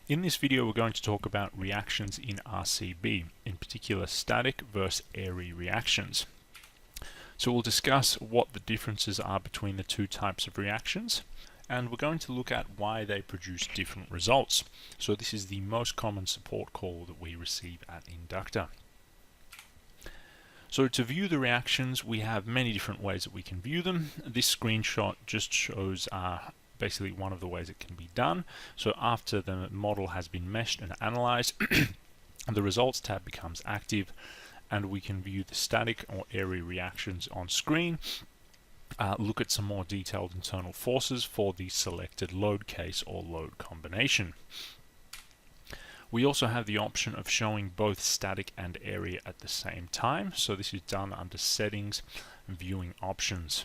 In this video, we're going to talk about reactions in RCB, in particular static versus airy reactions. So we'll discuss what the differences are between the two types of reactions, and we're going to look at why they produce different results. So this is the most common support call that we receive at INDUCTA. So to view the reactions, we have many different ways that we can view them. This screenshot just shows basically one of the ways it can be done. So after the model has been meshed and analyzed, the results tab becomes active, and we can view the static or airy reactions on screen, look at some more detailed internal forces for the selected load case or load combination. We also have the option of showing both static and airy at the same time. So this is done under Settings, Viewing Options.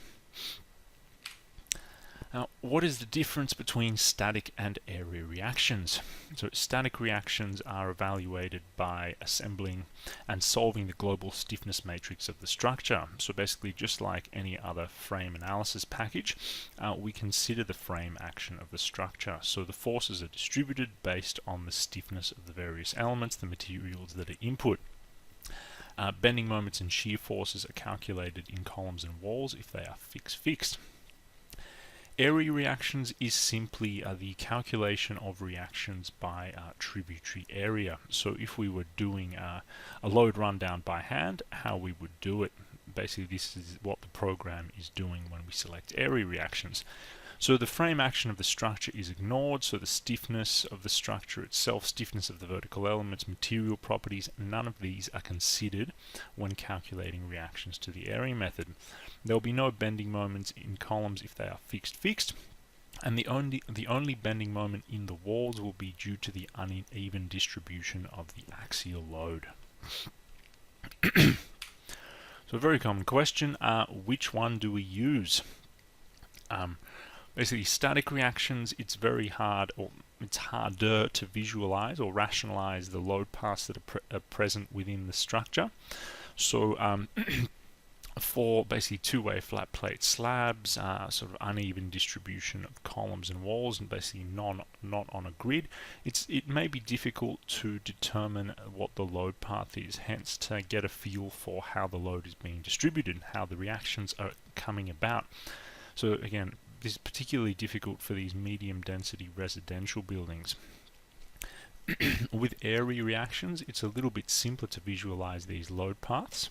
Now, what is the difference between static and airy reactions? So static reactions are evaluated by assembling and solving the global stiffness matrix of the structure. So basically, just like any other frame analysis package, we consider the frame action of the structure. So the forces are distributed based on the stiffness of the various elements, the materials that are input. Bending moments and shear forces are calculated in columns and walls if they are fixed. Airy reactions is simply the calculation of reactions by tributary area. So if we were doing a load rundown by hand, how we would do it. Basically, this is what the program is doing when we select airy reactions. So the frame action of the structure is ignored, so the stiffness of the structure itself, stiffness of the vertical elements, material properties, none of these are considered when calculating reactions to the airy method. There will be no bending moments in columns if they are fixed, and the only bending moment in the walls will be due to the uneven distribution of the axial load. So a very common question, which one do we use? Basically, static reactions, it's very hard, or it's harder to visualize or rationalize the load paths that are present within the structure. So for basically two-way flat plate slabs, sort of uneven distribution of columns and walls, and basically not on a grid, it may be difficult to determine what the load path is. Hence, to get a feel for how the load is being distributed and how the reactions are coming about. So again, this is particularly difficult for these medium density residential buildings. With airy reactions, it's a little bit simpler to visualize these load paths.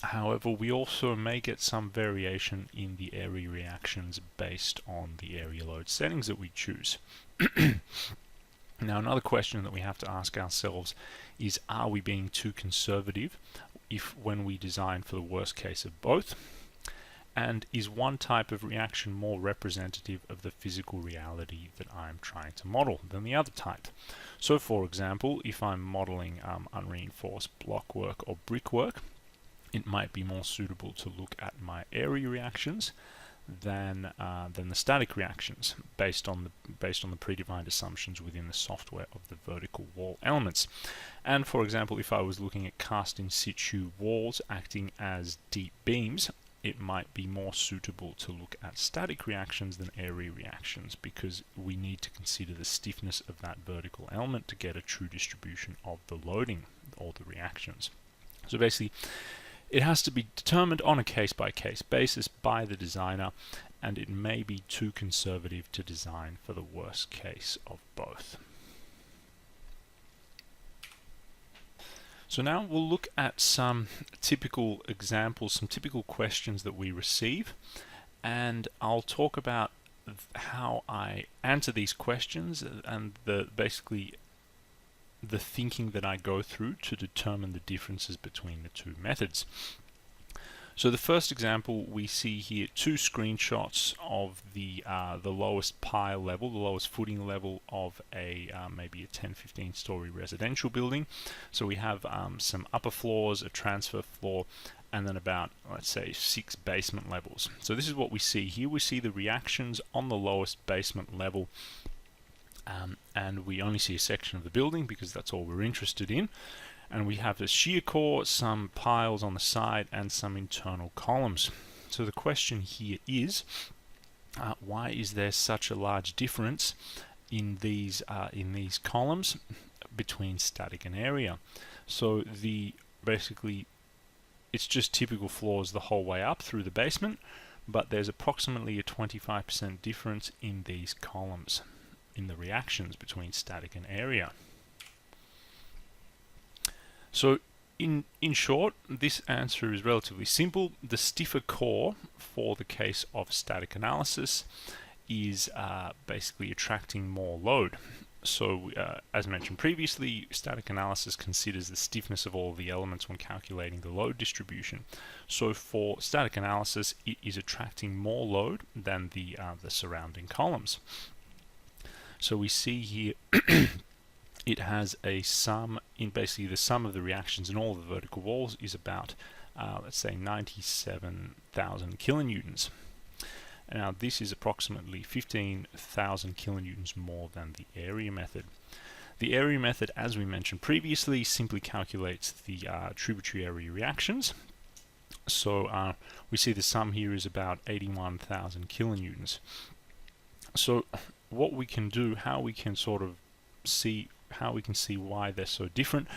However, we also may get some variation in the airy reactions based on the area load settings that we choose. Now, another question that we have to ask ourselves is, are we being too conservative when we design for the worst case of both? And is one type of reaction more representative of the physical reality that I'm trying to model than the other type? So for example, if I'm modeling unreinforced blockwork or brickwork, it might be more suitable to look at my airy reactions than the static reactions based on the predefined assumptions within the software of the vertical wall elements. And for example, if I was looking at cast in situ walls acting as deep beams, it might be more suitable to look at static reactions than airy reactions, because we need to consider the stiffness of that vertical element to get a true distribution of the loading or the reactions. So basically, it has to be determined on a case-by-case basis by the designer, and it may be too conservative to design for the worst case of both. So now we'll look at some typical examples, some typical questions that we receive, and I'll talk about how I answer these questions and basically the thinking that I go through to determine the differences between the two methods. So the first example, we see here two screenshots of the lowest pile level, the lowest footing level of maybe a 10-15 story residential building. So we have some upper floors, a transfer floor, and then about, let's say, 6 basement levels. So this is what we see here. We see the reactions on the lowest basement level, and we only see a section of the building because that's all we're interested in. And we have a shear core, some piles on the side, and some internal columns. So the question here is, why is there such a large difference in these columns between static and area. So basically it's just typical floors the whole way up through the basement, but there's approximately a 25% difference in these columns in the reactions between static and area. So in short, this answer is relatively simple. The stiffer core for the case of static analysis is basically attracting more load. So as mentioned previously, static analysis considers the stiffness of all the elements when calculating the load distribution. So for static analysis, it is attracting more load than the surrounding columns. So we see here it has a sum in basically the sum of the reactions in all the vertical walls is about let's say 97,000 kilonewtons. Now this is approximately 15,000 kilonewtons more than the area method. The area method, as we mentioned previously, simply calculates the tributary area reactions. So we see the sum here is about 81,000 kilonewtons. So what we can do, how we can see why they're so different,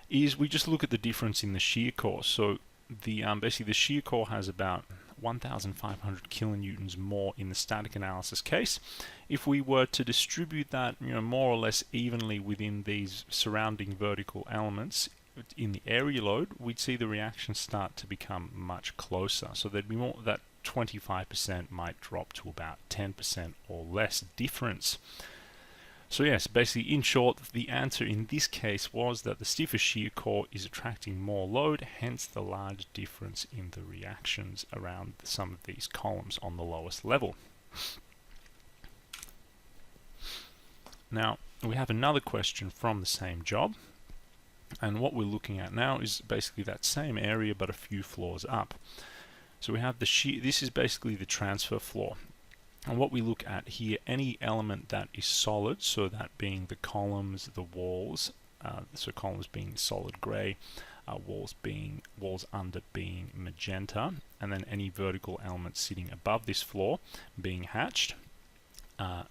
is we just look at the difference in the shear core. So basically the shear core has about 1,500 kilonewtons more in the static analysis case. If we were to distribute that, more or less evenly within these surrounding vertical elements in the area load, we'd see the reactions start to become much closer. So there'd be more, that 25% might drop to about 10% or less difference. So yes, basically in short, the answer in this case was that the stiffer shear core is attracting more load, hence the large difference in the reactions around some of these columns on the lowest level. Now, we have another question from the same job, and what we're looking at now is basically that same area but a few floors up. So we have the shear, this is basically the transfer floor. And what we look at here, any element that is solid, so that being the columns, the walls, so columns being solid grey, walls under being magenta, and then any vertical elements sitting above this floor being hatched.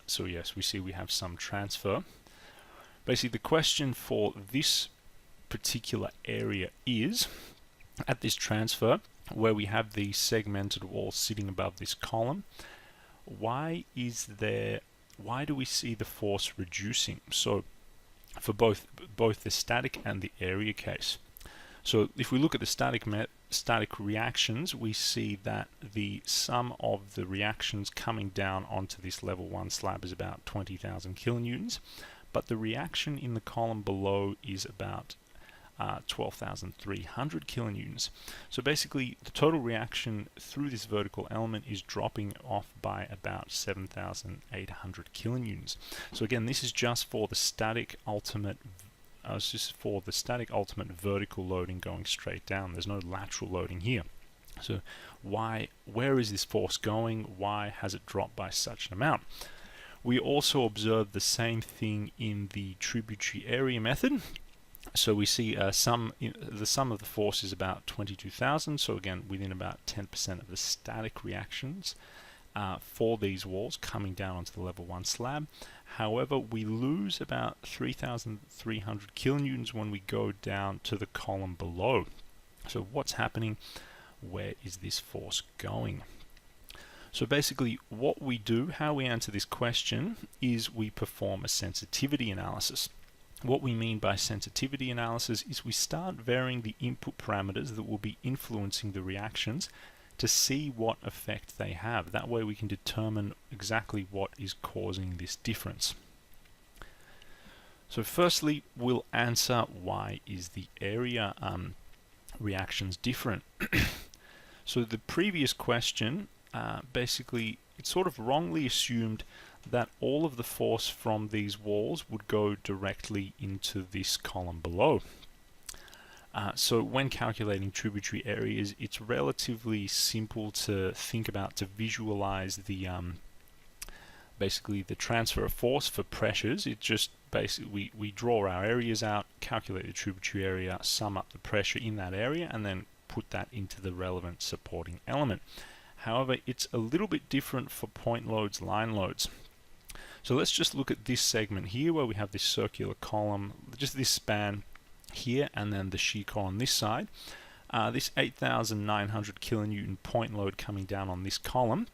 So yes, we see we have some transfer. Basically the question for this particular area is, at this transfer, where we have these segmented walls sitting above this column, why do we see the force reducing? So for both the static and the area case. So if we look at the static reactions, we see that the sum of the reactions coming down onto this level 1 slab is about 20,000 kilonewtons, but the reaction in the column below is about 12,300 kilonewtons. So basically the total reaction through this vertical element is dropping off by about 7,800 kilonewtons. So again, this is just for the static ultimate vertical loading going straight down. There's no lateral loading here. So where is this force going? Why has it dropped by such an amount? We also observe the same thing in the tributary area method. So we see the sum of the force is about 22,000, so again within about 10% of the static reactions for these walls coming down onto the level 1 slab. However, we lose about 3,300 kilonewtons when we go down to the column below. So what's happening? Where is this force going? So basically what we do, how we answer this question, is we perform a sensitivity analysis. What we mean by sensitivity analysis is we start varying the input parameters that will be influencing the reactions to see what effect they have. That way we can determine exactly what is causing this difference. So firstly, we'll answer why is the area reactions different. So the previous question, basically it sort of wrongly assumed that all of the force from these walls would go directly into this column below. So when calculating tributary areas, it's relatively simple to think about, to visualize the basically the transfer of force for pressures. It just basically we draw our areas out, calculate the tributary area, sum up the pressure in that area, and then put that into the relevant supporting element. However, it's a little bit different for point loads, line loads. So let's just look at this segment here where we have this circular column, just this span here, and then the shear core on this side. This 8,900 kilonewton point load coming down on this column,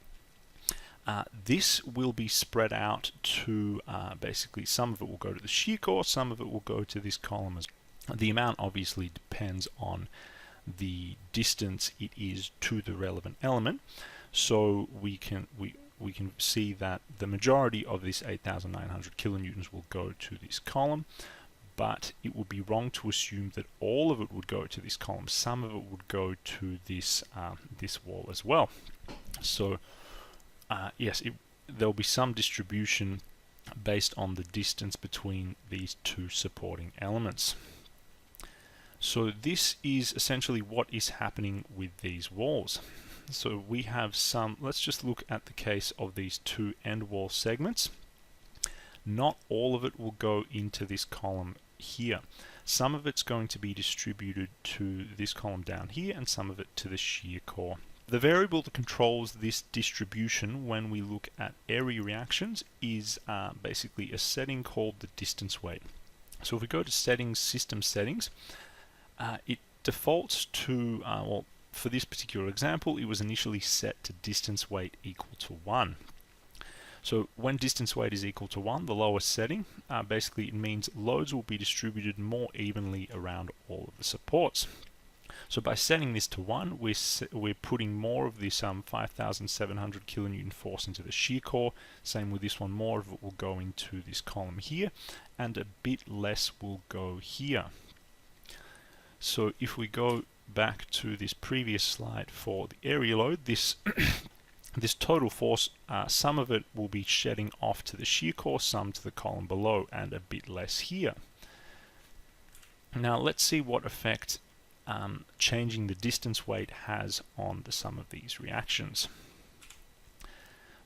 this will be spread out to basically some of it will go to the shear core, some of it will go to this column as well. The amount obviously depends on the distance it is to the relevant element. So we can see that the majority of this 8,900 kilonewtons will go to this column, but it would be wrong to assume that all of it would go to this column. Some of it would go to this this wall as well. So yes, there'll be some distribution based on the distance between these two supporting elements. So this is essentially what is happening with these walls. So we have some, let's just look at the case of these two end wall segments. Not all of it will go into this column here. Some of it's going to be distributed to this column down here, and some of it to the shear core. The variable that controls this distribution when we look at area reactions is basically a setting called the distance weight. So if we go to settings, system settings, it defaults to, well, for this particular example, it was initially set to distance weight equal to 1. So when distance weight is equal to 1, the lowest setting, basically it means loads will be distributed more evenly around all of the supports. So by setting this to 1, we're putting more of this 5,700 kilonewton force into the shear core. Same with this one, more of it will go into this column here, and a bit less will go here. So if we go back to this previous slide for the area load, this this total force, some of it will be shedding off to the shear core, some to the column below, and a bit less here. Now let's see what effect changing the distance weight has on the sum of these reactions.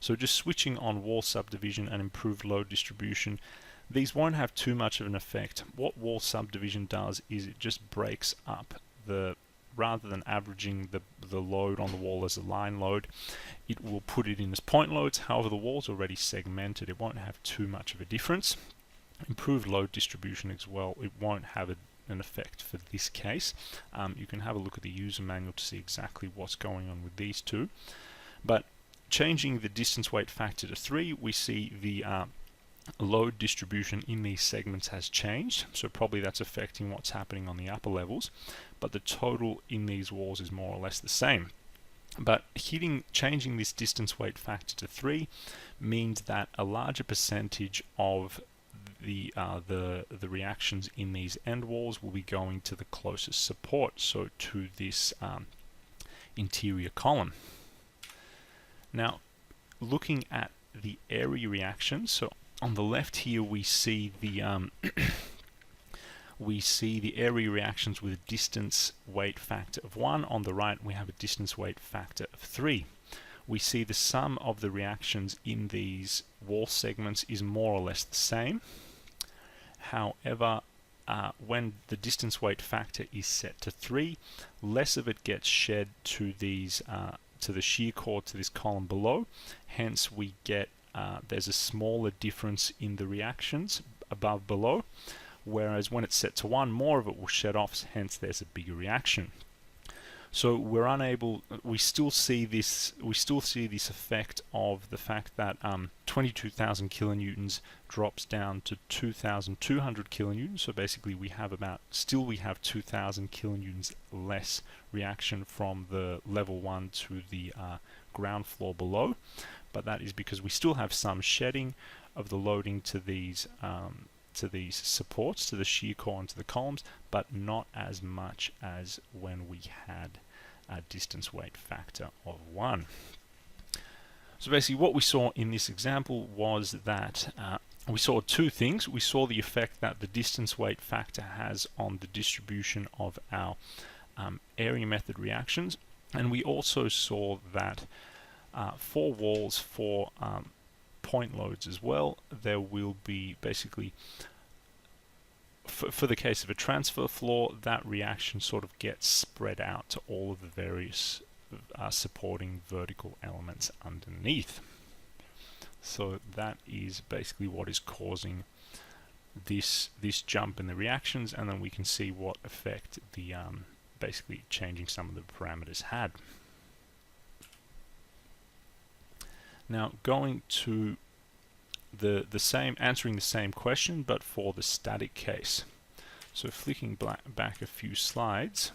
So just switching on wall subdivision and improved load distribution, these won't have too much of an effect. What wall subdivision does is it just breaks up rather than averaging the load on the wall as a line load, it will put it in as point loads. However, the wall's already segmented, it won't have too much of a difference. Improved load distribution as well, it won't have an effect for this case. You can have a look at the user manual to see exactly what's going on with these two. But changing the distance weight factor to 3, we see the load distribution in these segments has changed, so probably that's affecting what's happening on the upper levels, but the total in these walls is more or less the same. But changing this distance weight factor to 3 means that a larger percentage of the reactions in these end walls will be going to the closest support, so to this interior column. Now, looking at the area reactions, so on the left here we see the area reactions with a distance weight factor of 1. On the right we have a distance weight factor of 3. We see the sum of the reactions in these wall segments is more or less the same. However, when the distance weight factor is set to 3, less of it gets shed to these to the shear core, to this column below. Hence we get there's a smaller difference in the reactions above below, whereas when it's set to 1, more of it will shed off, hence there's a bigger reaction. So we're unable, we still see this effect of the fact that 22,000 kilonewtons drops down to 2,200 kilonewtons. So basically we have 2,000 kilonewtons less reaction from the level 1 to the ground floor below. But that is because we still have some shedding of the loading to these supports, to the shear core and to the columns, but not as much as when we had a distance weight factor of 1. So basically what we saw in this example was that we saw two things. We saw the effect that the distance weight factor has on the distribution of our area method reactions, and we also saw that for walls, for point loads as well, there will be basically, for the case of a transfer floor, that reaction sort of gets spread out to all of the various supporting vertical elements underneath. So that is basically what is causing this jump in the reactions, and then we can see what effect the basically changing some of the parameters had. Now going to the same, answering the same question but for the static case. So flicking back a few slides,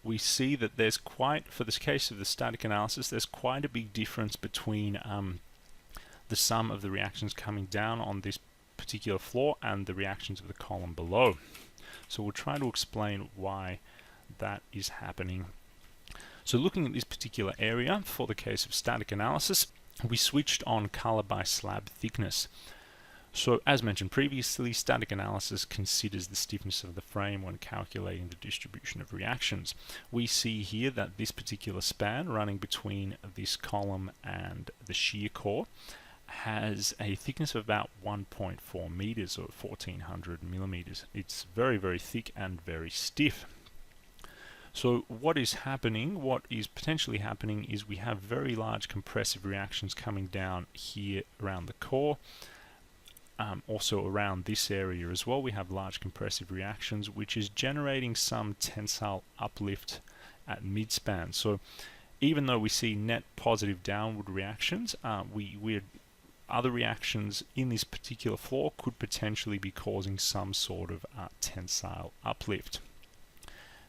we see that there's quite, for this case of the static analysis, there's quite a big difference between the sum of the reactions coming down on this particular floor and the reactions of the column below. So we'll try to explain why that is happening. So looking at this particular area for the case of static analysis, we switched on color by slab thickness. So as mentioned previously, static analysis considers the stiffness of the frame when calculating the distribution of reactions. We see here that this particular span running between this column and the shear core has a thickness of about 1.4 meters or 1400 millimeters. It's very, very thick and very stiff. So what is happening, what is potentially happening, is we have very large compressive reactions coming down here around the core. Also around this area as well, we have large compressive reactions, which is generating some tensile uplift at midspan. So even though we see net positive downward reactions, other reactions in this particular floor could potentially be causing some sort of tensile uplift.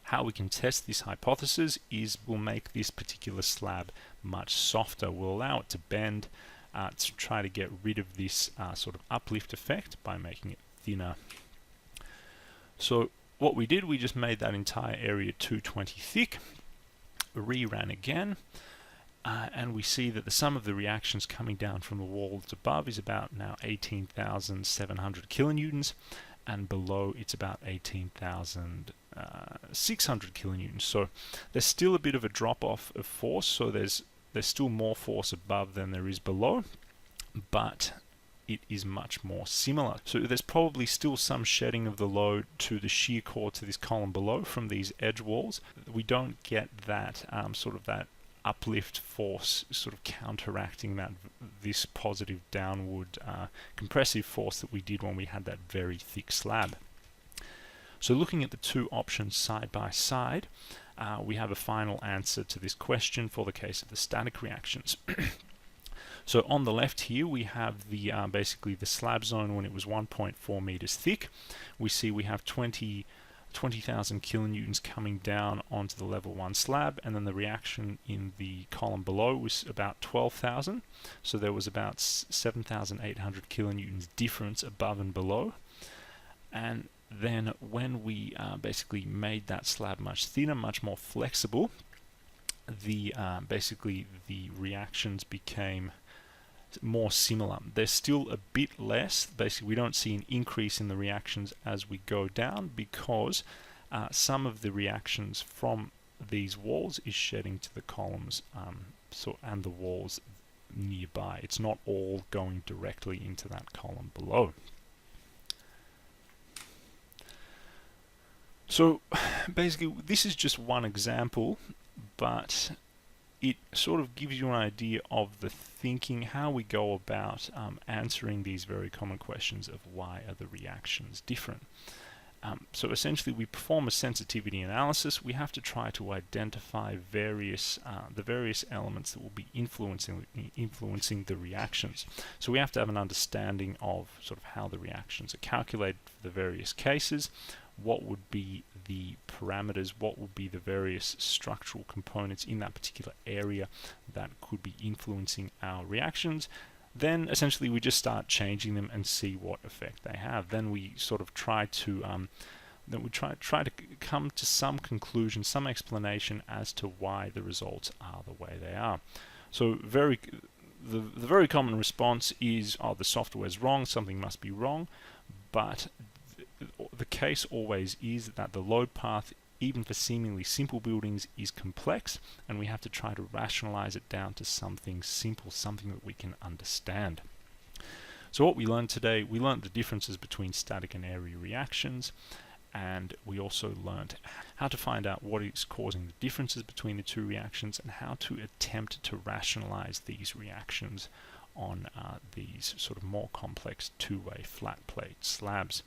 How we can test this hypothesis is we'll make this particular slab much softer. We'll allow it to bend to try to get rid of this sort of uplift effect by making it thinner. So what we did, we just made that entire area 220 thick, reran again, and we see that the sum of the reactions coming down from the walls above is about now 18,700 kilonewtons, and below it's about 18,600 kilonewtons. So there's still a bit of a drop off of force, so there's still more force above than there is below, but it is much more similar. So there's probably still some shedding of the load to the shear core to this column below from these edge walls. We don't get that sort of that uplift force sort of counteracting this positive downward compressive force that we did when we had that very thick slab. So looking at the two options side by side, we have a final answer to this question for the case of the static reactions. So on the left here we have the basically the slab zone when it was 1.4 meters thick. We see we have 20,000 kilonewtons coming down onto the level 1 slab, and then the reaction in the column below was about 12,000. So there was about 7,800 kilonewtons difference above and below. And then when we basically made that slab much thinner, much more flexible, the basically the reactions became more similar. They're still a bit less. Basically, we don't see an increase in the reactions as we go down because some of the reactions from these walls is shedding to the columns and the walls nearby. It's not all going directly into that column below. So basically this is just one example, but it sort of gives you an idea of the thinking, how we go about answering these very common questions of why are the reactions different. So essentially we perform a sensitivity analysis. We have to try to identify the various elements that will be influencing the reactions. So we have to have an understanding of sort of how the reactions are calculated for the various cases, what would be the parameters, what would be the various structural components in that particular area that could be influencing our reactions. Then essentially we just start changing them and see what effect they have. Then we sort of try to try to come to some conclusion, some explanation as to why the results are the way they are. So the very common response is, oh, the software's wrong, something must be wrong, but the case always is that the load path, even for seemingly simple buildings, is complex, and we have to try to rationalize it down to something simple, something that we can understand. So what we learned today, we learned the differences between static and area reactions, and we also learned how to find out what is causing the differences between the two reactions and how to attempt to rationalize these reactions on these sort of more complex two-way flat plate slabs.